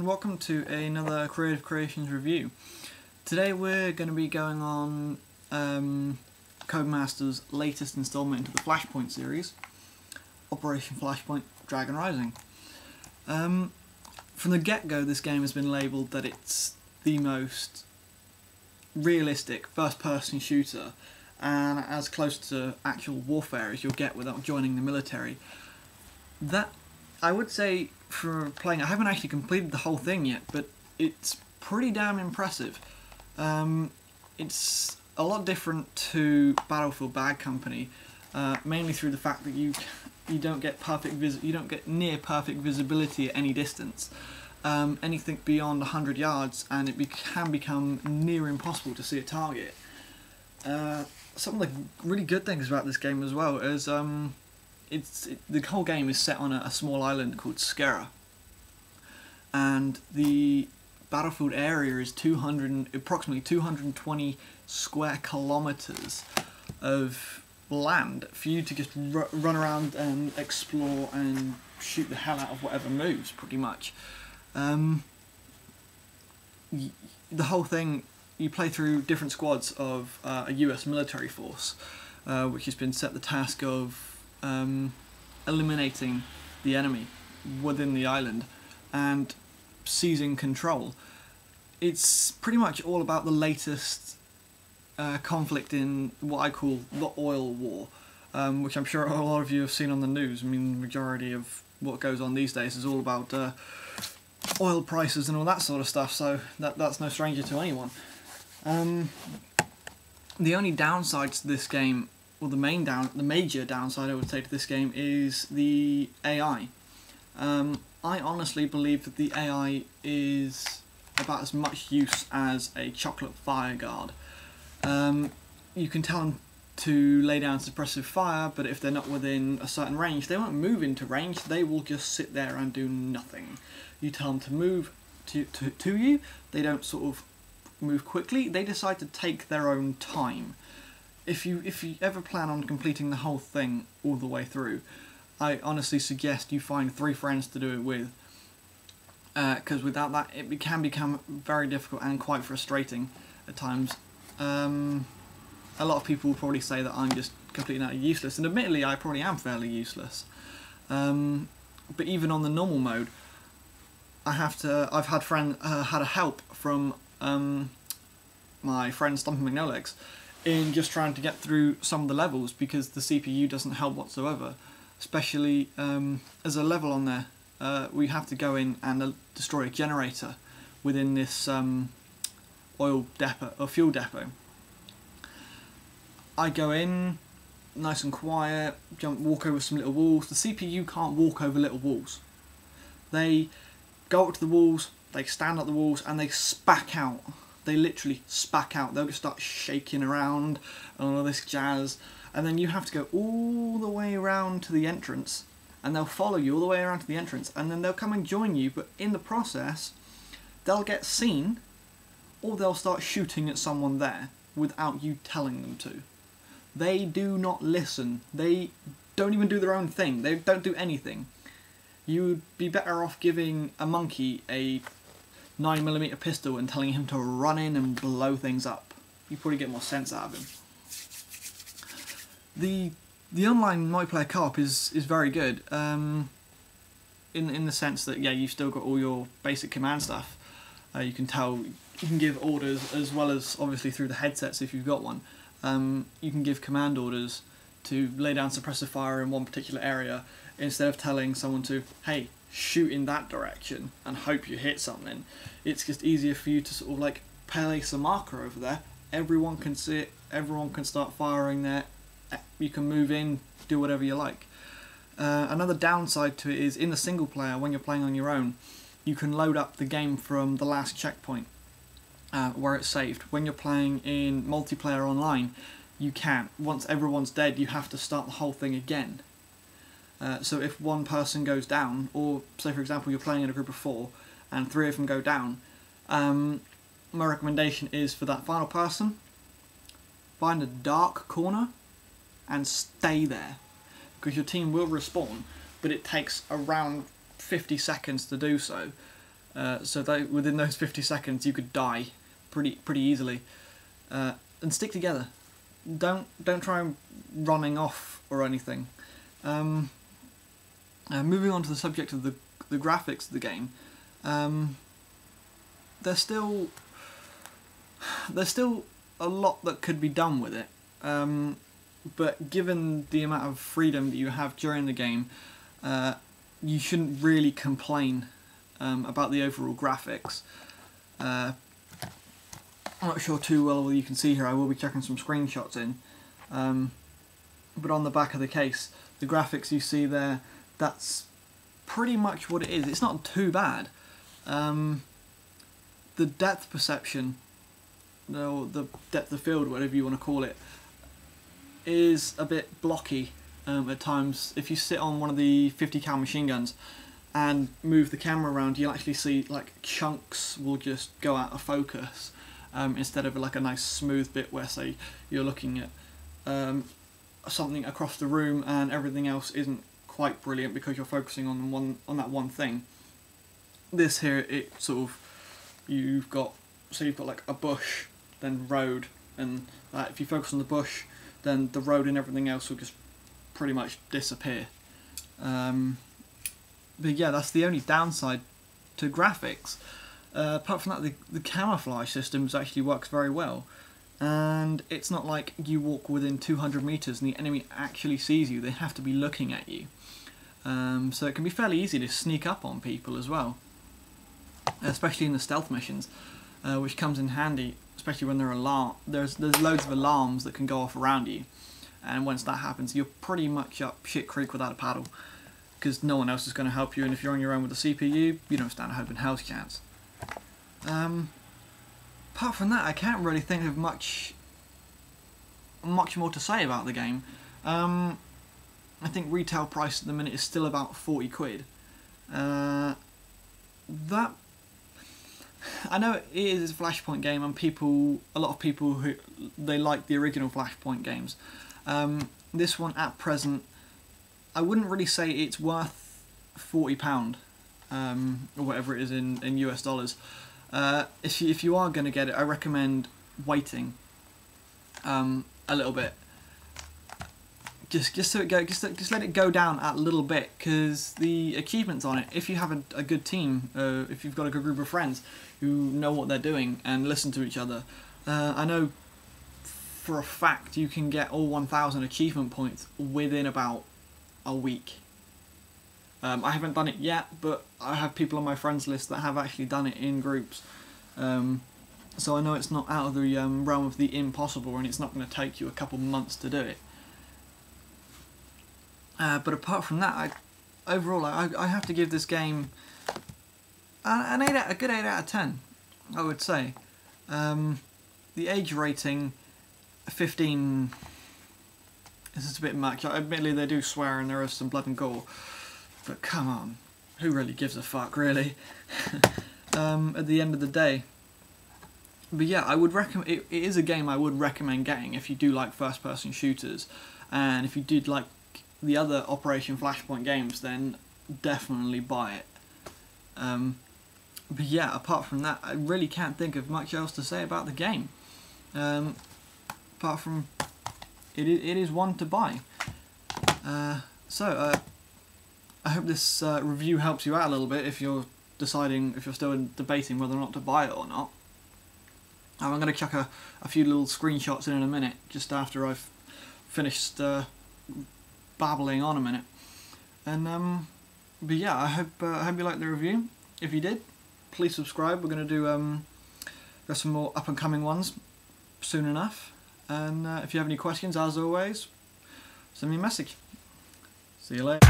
and welcome to another Creative Creations review. Today we're going to be going on Codemaster's latest installment into the Flashpoint series, Operation Flashpoint Dragon Rising. From the get-go, this game has been labelled that it's the most realistic first-person shooter and as close to actual warfare as you'll get without joining the military. That, I would say, for playing, I haven't actually completed the whole thing yet, but it's pretty damn impressive. It's a lot different to Battlefield Bad Company, mainly through the fact that you don't get near perfect visibility at any distance. Anything beyond 100 yards, and it can become near impossible to see a target. Some of the really good things about this game as well is the whole game is set on a small island called Skera, and the battlefield area is approximately 220 square kilometers of land for you to just run around and explore and shoot the hell out of whatever moves, pretty much. The whole thing, you play through different squads of a US military force, which has been set the task of eliminating the enemy within the island and seizing control. It's pretty much all about the latest conflict in what I call the oil war, which I'm sure a lot of you have seen on the news. I mean, the majority of what goes on these days is all about oil prices and all that sort of stuff, so that's no stranger to anyone. The only downside to this game, well, the major downside I would say to this game, is the AI. I honestly believe that the AI is about as much use as a chocolate fire guard. You can tell them to lay down suppressive fire, but if they're not within a certain range, they won't move into range, they will just sit there and do nothing. You tell them to move to you, they don't sort of move quickly, they decide to take their own time. If you ever plan on completing the whole thing all the way through, I honestly suggest you find 3 friends to do it with, because without that it can become very difficult and quite frustrating at times. A lot of people will probably say that I'm just completely and utterly useless, and admittedly I probably am fairly useless. But even on the normal mode, I've had a help from my friend Stumpy McNolegs in just trying to get through some of the levels, because the CPU doesn't help whatsoever. Especially as a level on there, we have to go in and destroy a generator within this oil depot or fuel depot. I go in, nice and quiet, walk over some little walls. The CPU can't walk over little walls. They go up to the walls, they stand at the walls, and they spack out. They literally spack out. They'll just start shaking around and all this jazz, and then you have to go all the way around to the entrance, and they'll follow you all the way around to the entrance, and then they'll come and join you, but in the process they'll get seen, or they'll start shooting at someone there without you telling them to. They do not listen. They don't even do their own thing. They don't do anything. You'd be better off giving a monkey a 9mm pistol and telling him to run in and blow things up. You probably get more sense out of him. The online multiplayer co-op is very good, in the sense that, yeah, you've still got all your basic command stuff. You can give orders, as well as obviously through the headsets if you've got one. You can give command orders to lay down suppressive fire in one particular area, instead of telling someone to, hey, shoot in that direction and hope you hit something. It's just easier for you to sort of like place a marker over there. Everyone can see it, everyone can start firing there, you can move in, do whatever you like. Another downside to it is, in the single player, when you're playing on your own, you can load up the game from the last checkpoint where it's saved. When you're playing in multiplayer online, you can't. Once everyone's dead, you have to start the whole thing again. So if one person goes down, or say for example you're playing in a group of 4 and 3 of them go down, my recommendation is for that final person, find a dark corner and stay there, because your team will respawn, but it takes around 50 seconds to do so. so that within those 50 seconds you could die pretty easily. And stick together. Don't try running off or anything. Moving on to the subject of the graphics of the game, there's still a lot that could be done with it. But given the amount of freedom that you have during the game, you shouldn't really complain about the overall graphics. I'm not sure too well whether you can see here. I will be checking some screenshots in. But on the back of the case, the graphics you see there, that's pretty much what it is. It's not too bad. The depth perception, or the depth of field, whatever you want to call it, is a bit blocky at times. If you sit on one of the 50 cal machine guns and move the camera around, you'll actually see like chunks will just go out of focus, instead of like a nice smooth bit where, say, you're looking at something across the room and everything else isn't quite brilliant because you're focusing on that one thing. This here, it sort of, you've got like a bush, then road, and if you focus on the bush, then the road and everything else will just pretty much disappear. But yeah, that's the only downside to graphics. Apart from that, the camouflage systems actually works very well, and it's not like you walk within 200 meters and the enemy actually sees you. They have to be looking at you, so it can be fairly easy to sneak up on people as well, especially in the stealth missions, which comes in handy, especially when there's loads of alarms that can go off around you, and once that happens, you're pretty much up shit creek without a paddle, because no one else is going to help you, and if you're on your own with the CPU, you don't stand a hope in hell's chance. Apart from that, I can't really think of much more to say about the game. I think retail price at the minute is still about 40 quid. That, I know it is a Flashpoint game, and a lot of people they like the original Flashpoint games. This one at present, I wouldn't really say it's worth £40, or whatever it is in US dollars. If you are going to get it, I recommend waiting a little bit. Just let it go down a little bit, because the achievements on it, if you have a good team, if you've got a good group of friends who know what they're doing and listen to each other, I know for a fact you can get all 1,000 achievement points within about a week. I haven't done it yet, but I have people on my friends list that have actually done it in groups. So I know it's not out of the realm of the impossible, and it's not going to take you a couple months to do it. But apart from that, overall I have to give this game a good 8 out of 10, I would say. The age rating, 15, is just a bit much. Admittedly, they do swear and there is some blood and gore, but come on, who really gives a fuck, really? At the end of the day. But yeah, I would recommend. It is a game I would recommend getting if you do like first-person shooters, and if you did like the other Operation Flashpoint games, then definitely buy it. But yeah, apart from that, I really can't think of much else to say about the game. Apart from it is one to buy. So I hope this review helps you out a little bit if you're still debating whether or not to buy it or not. I'm going to chuck a few little screenshots in a minute, just after I've finished babbling on a minute. And but yeah, I hope you liked the review. If you did, please subscribe. We're going to do got some more up and coming ones soon enough. And if you have any questions, as always, send me a message. See you later.